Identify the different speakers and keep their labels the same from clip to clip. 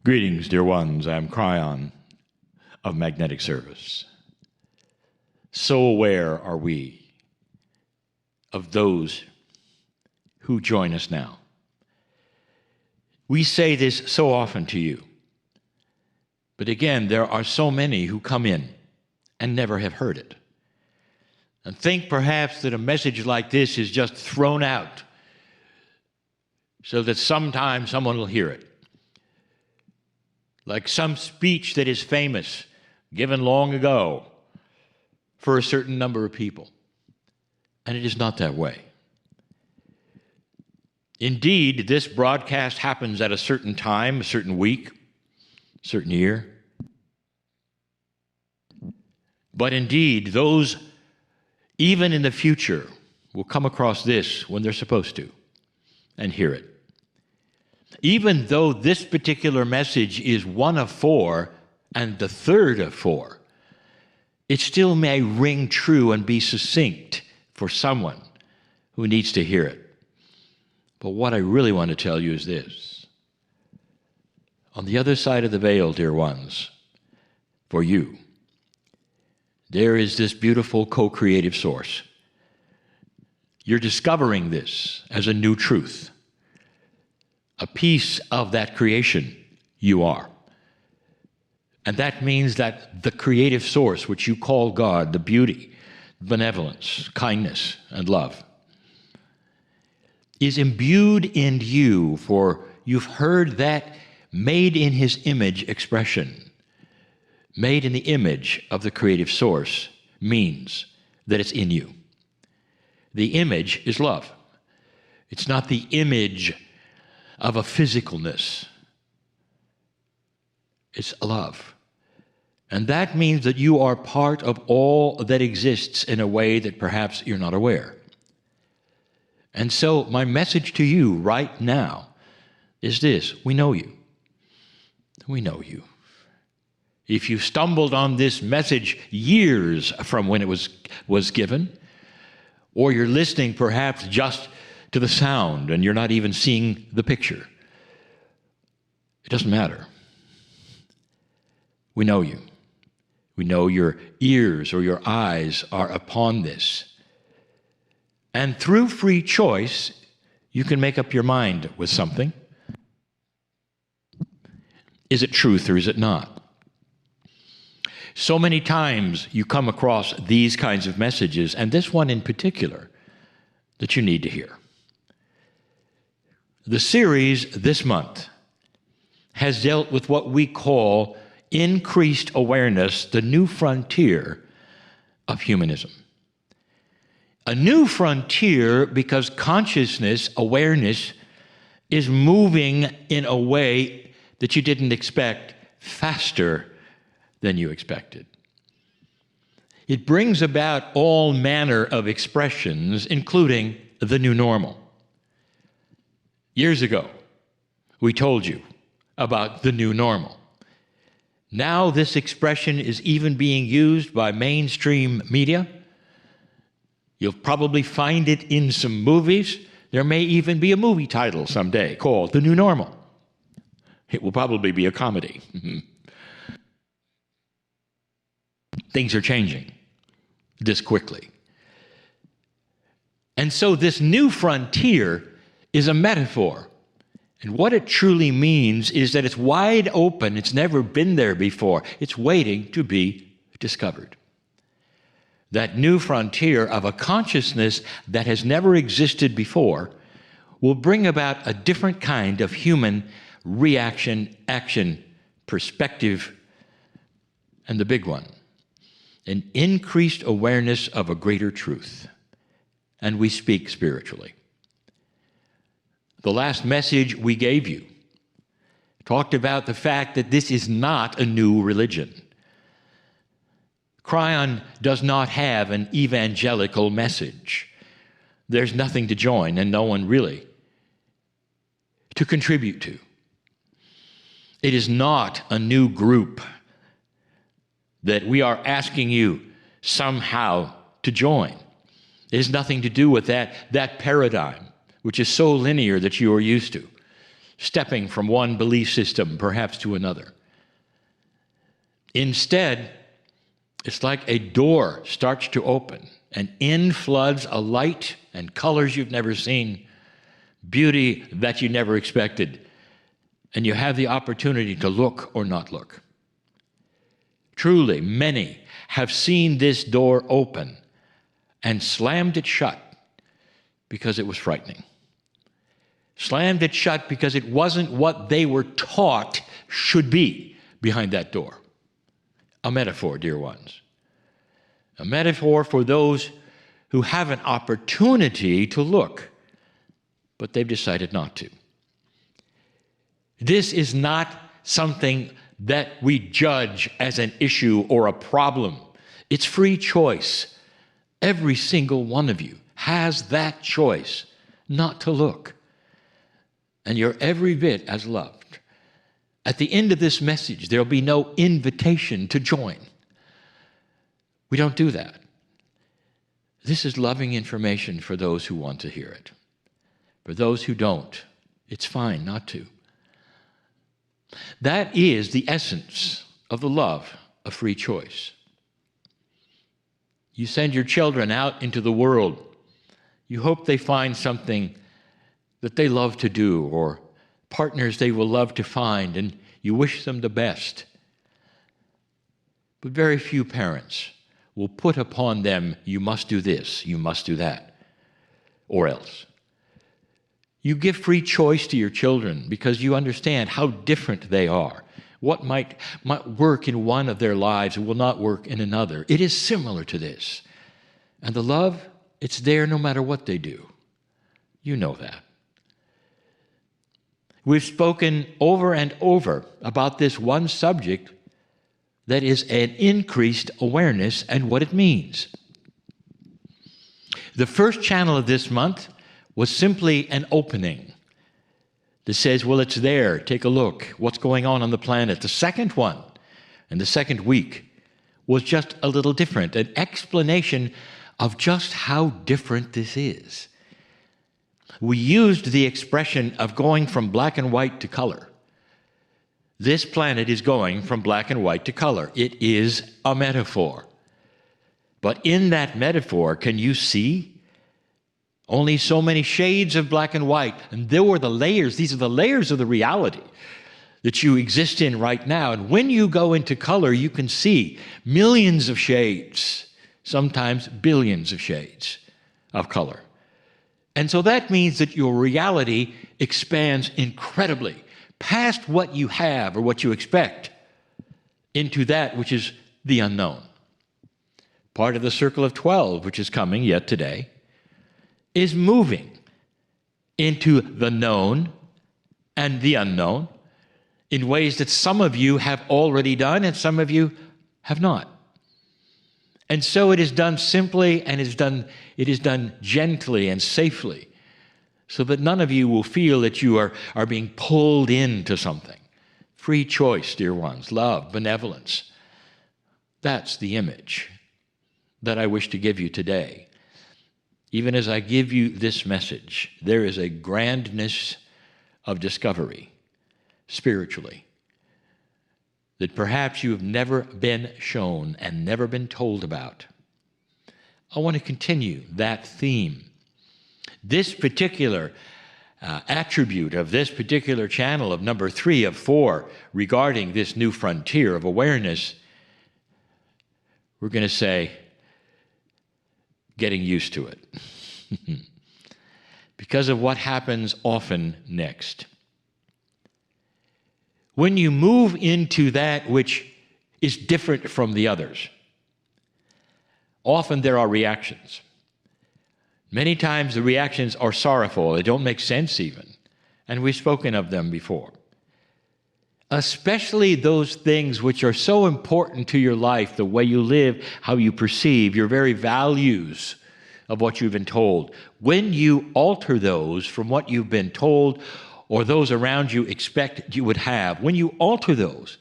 Speaker 1: Greetings, dear ones. I'm Kryon of Magnetic Service. So aware are we of those who join us now. We say this so often to you, but again, there are so many who come in and never have heard it, and think perhaps that a message like this is just thrown out so that sometime someone will hear it. Like some speech that is famous, given long ago for a certain number of people. And it is not that way. Indeed, this broadcast happens at a certain time, a certain week, a certain year. But indeed, those, even in the future, will come across this when they're supposed to and hear it. Even though this particular message is one of four and the third of four, it still may ring true and be succinct for someone who needs to hear it. But what I really want to tell you is this. On the other side of the veil, dear ones, for you, there is this beautiful co-creative source. You're discovering this as a new truth. A piece of that creation you are. And that means that the creative source, which you call God, the beauty, benevolence, kindness, and love, is imbued in you, for you've heard that made in his image expression. Made in the image of the creative source means that it's in you. The image is love. It's not the image of a physicalness. It's a love. And that means that you are part of all that exists in a way that perhaps you're not aware. And so my message to you right now is this: we know you. We know you. If you stumbled on this message years from when it was given, or you're listening perhaps just to the sound and you're not even seeing the picture, it doesn't matter. We know you. We know your ears or your eyes are upon this. And through free choice, you can make up your mind with something. Is it truth or is it not? So many times you come across these kinds of messages, and this one in particular, that you need to hear. The series this month has dealt with what we call increased awareness, the new frontier of humanism. A new frontier because consciousness, awareness, is moving in a way that you didn't expect, faster than you expected. It brings about all manner of expressions, including the new normal. Years ago, we told you about the new normal. Now this expression is even being used by mainstream media. You'll probably find it in some movies. There may even be a movie title someday called The New Normal. It will probably be a comedy. Things are changing this quickly. And so this new frontier is a metaphor. And what it truly means is that it's wide open. It's never been there before. It's waiting to be discovered. That new frontier of a consciousness that has never existed before will bring about a different kind of human reaction, action, perspective, and the big one, an increased awareness of a greater truth. And we speak spiritually. The last message we gave you talked about the fact that this is not a new religion. Kryon does not have an evangelical message. There's nothing to join and no one really to contribute to. It is not a new group that we are asking you somehow to join. It has nothing to do with that paradigm, which is so linear that you are used to. stepping from one belief system perhaps to another. Instead, it's like a door starts to open, and in floods a light and colors you've never seen, beauty that you never expected, and you have the opportunity to look or not look. Truly, many have seen this door open and slammed it shut because it was frightening. Slammed it shut because it wasn't what they were taught should be behind that door. A metaphor, dear ones. A metaphor for those who have an opportunity to look, but they've decided not to. This is not something that we judge as an issue or a problem. It's free choice. Every single one of you has that choice not to look. And you're every bit as loved. At the end of this message, there'll be no invitation to join. We don't do that. This is loving information for those who want to hear it. For those who don't, it's fine not to. That is the essence of the love of free choice. You send your children out into the world. You hope they find something that they love to do, or partners they will love to find, and you wish them the best. But very few parents will put upon them, you must do this, you must do that, or else. You give free choice to your children because you understand how different they are. What might work in one of their lives will not work in another. It is similar to this. And the love, it's there no matter what they do. You know that. We've spoken over and over about this one subject that is an increased awareness and what it means. The first channel of this month was simply an opening that says, well, it's there, take a look, what's going on the planet. The second one, and the second week, was just a little different, an explanation of just how different this is. We used the expression of going from black and white to color. This planet is going from black and white to color. It is a metaphor. But in that metaphor, can you see? Only so many shades of black and white. And there were the layers. These are the layers of the reality that you exist in right now. And when you go into color, you can see millions of shades, sometimes billions of shades of color. And so that means that your reality expands incredibly past what you have or what you expect into that which is the unknown. Part of the circle of 12, which is coming yet today, is moving into the known and the unknown in ways that some of you have already done and some of you have not. And so it is done simply and it is done gently and safely so that none of you will feel that you are being pulled into something. Free choice, dear ones, love, benevolence. That's the image that I wish to give you today. Even as I give you this message, there is a grandness of discovery spiritually that perhaps you have never been shown and never been told about. I want to continue that theme. This particular attribute of this particular channel of number 3 of 4 regarding this new frontier of awareness, we're going to say, getting used to it. Because of what happens often next. When you move into that which is different from the others, often there are reactions. Many times the reactions are sorrowful. They don't make sense even. And we've spoken of them before. Especially those things which are so important to your life, the way you live, how you perceive, your very values of what you've been told. When you alter those from what you've been told or those around you expect you would have, when you alter those,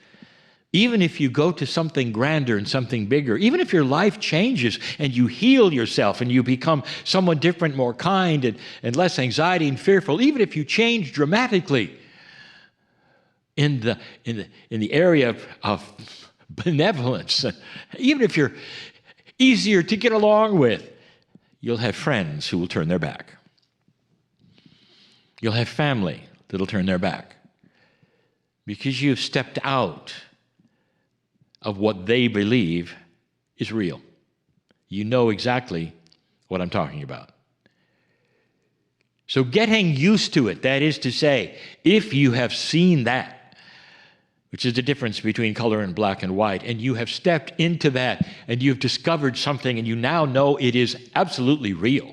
Speaker 1: even if you go to something grander and something bigger, even if your life changes and you heal yourself and you become someone different, more kind and less anxiety and fearful, even if you change dramatically, in the area of benevolence, even if you're easier to get along with, you'll have friends who will turn their back. You'll have family that'll turn their back because you've stepped out of what they believe is real. You know exactly what I'm talking about. So getting used to it, that is to say, if you have seen that, which is the difference between color and black and white, and you have stepped into that and you've discovered something and you now know it is absolutely real.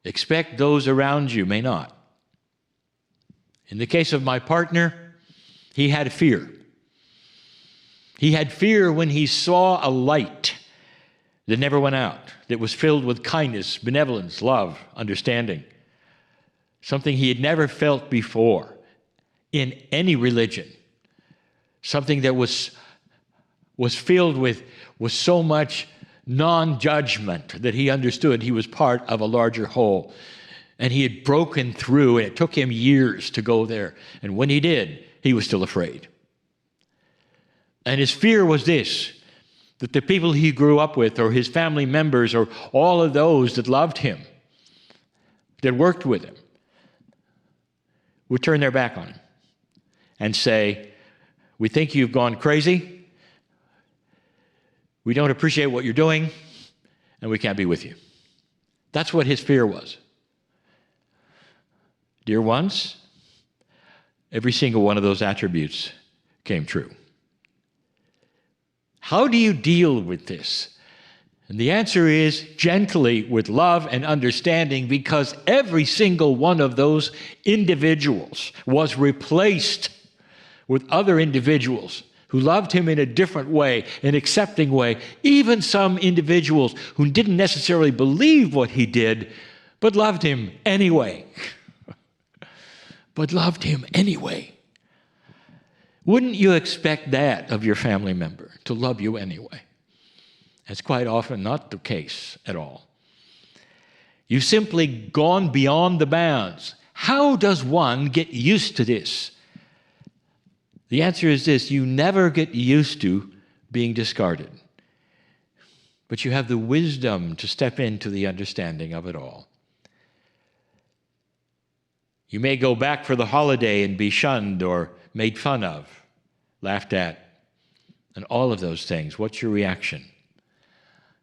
Speaker 1: Expect those around you may not. In the case of my partner, he had fear. He had fear when he saw a light that never went out, that was filled with kindness, benevolence, love, understanding. Something he had never felt before in any religion. Something that was filled with so much non-judgment that he understood he was part of a larger whole. And he had broken through, and it took him years to go there. And when he did, he was still afraid. And his fear was this, that the people he grew up with, or his family members, or all of those that loved him, that worked with him, would turn their back on him and say, "We think you've gone crazy. We don't appreciate what you're doing, and we can't be with you." That's what his fear was. Dear ones, every single one of those attributes came true. How do you deal with this? And the answer is gently, with love and understanding, because every single one of those individuals was replaced with other individuals who loved him in a different way, an accepting way, even some individuals who didn't necessarily believe what he did, but loved him anyway. Wouldn't you expect that of your family member, to love you anyway? That's quite often not the case at all. You've simply gone beyond the bounds. How does one get used to this? The answer is this: you never get used to being discarded. But you have the wisdom to step into the understanding of it all. You may go back for the holiday and be shunned or made fun of, laughed at, and all of those things. What's your reaction?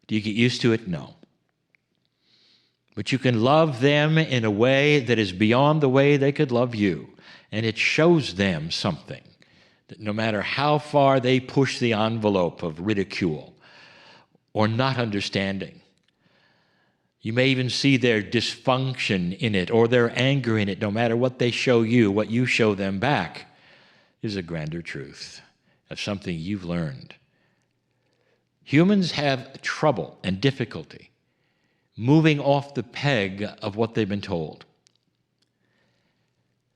Speaker 1: Do you get used to it? No. But you can love them in a way that is beyond the way they could love you. And it shows them something, that no matter how far they push the envelope of ridicule or not understanding, you may even see their dysfunction in it or their anger in it. No matter what they show you, what you show them back is a grander truth of something you've learned. Humans have trouble and difficulty moving off the peg of what they've been told.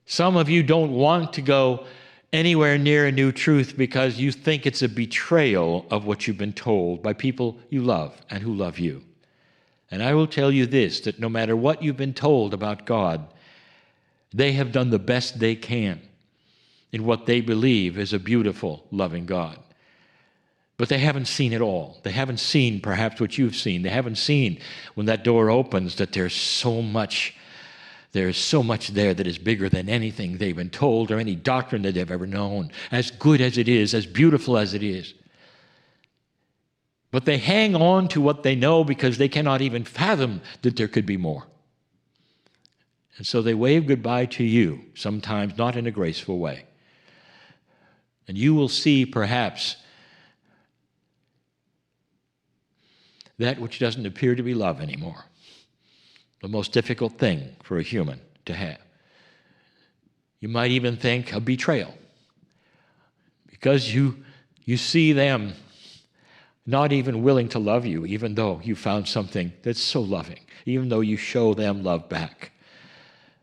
Speaker 1: Some of you don't want to go anywhere near a new truth because you think it's a betrayal of what you've been told by people you love and who love you. And I will tell you this, that no matter what you've been told about God, they have done the best they can in what they believe is a beautiful, loving God. But they haven't seen it all. They haven't seen perhaps what you've seen. They haven't seen when that door opens that there's so much there that is bigger than anything they've been told or any doctrine that they've ever known, as good as it is, as beautiful as it is. But they hang on to what they know because they cannot even fathom that there could be more. And so they wave goodbye to you, sometimes not in a graceful way. And you will see perhaps that which doesn't appear to be love anymore. The most difficult thing for a human to have. You might even think a betrayal, because you see them not even willing to love you, even though you found something that's so loving, even though you show them love back.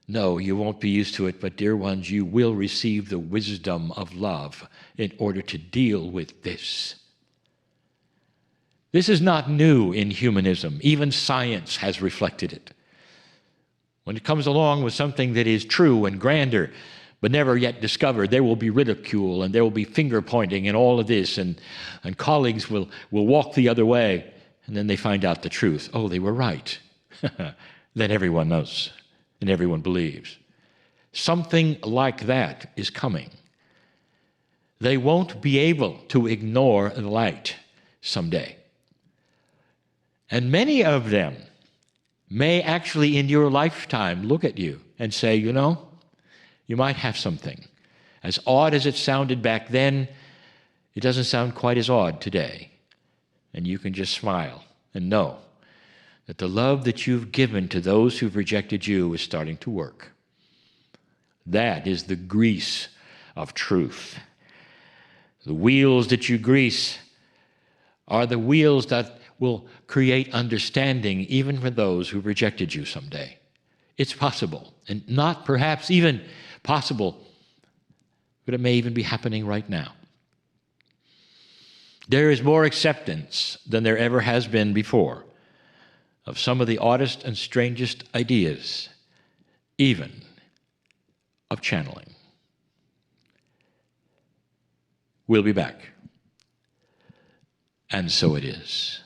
Speaker 1: No, you won't be used to it, but dear ones, you will receive the wisdom of love in order to deal with this. This is not new in humanism. Even science has reflected it. When it comes along with something that is true and grander, but never yet discovered, there will be ridicule and there will be finger pointing and all of this, and colleagues will walk the other way, and then they find out the truth. Oh, they were right. Then everyone knows and everyone believes. Something like that is coming. They won't be able to ignore the light someday. And many of them may actually in your lifetime look at you and say, you know, you might have something. As odd as it sounded back then, it doesn't sound quite as odd today. And you can just smile and know that the love that you've given to those who've rejected you is starting to work. That is the grease of truth. The wheels that you grease are the wheels that will create understanding even for those who rejected you someday. It's possible, and not perhaps even possible, but it may even be happening right now. There is more acceptance than there ever has been before of some of the oddest and strangest ideas, even of channeling. We'll be back. And so it is.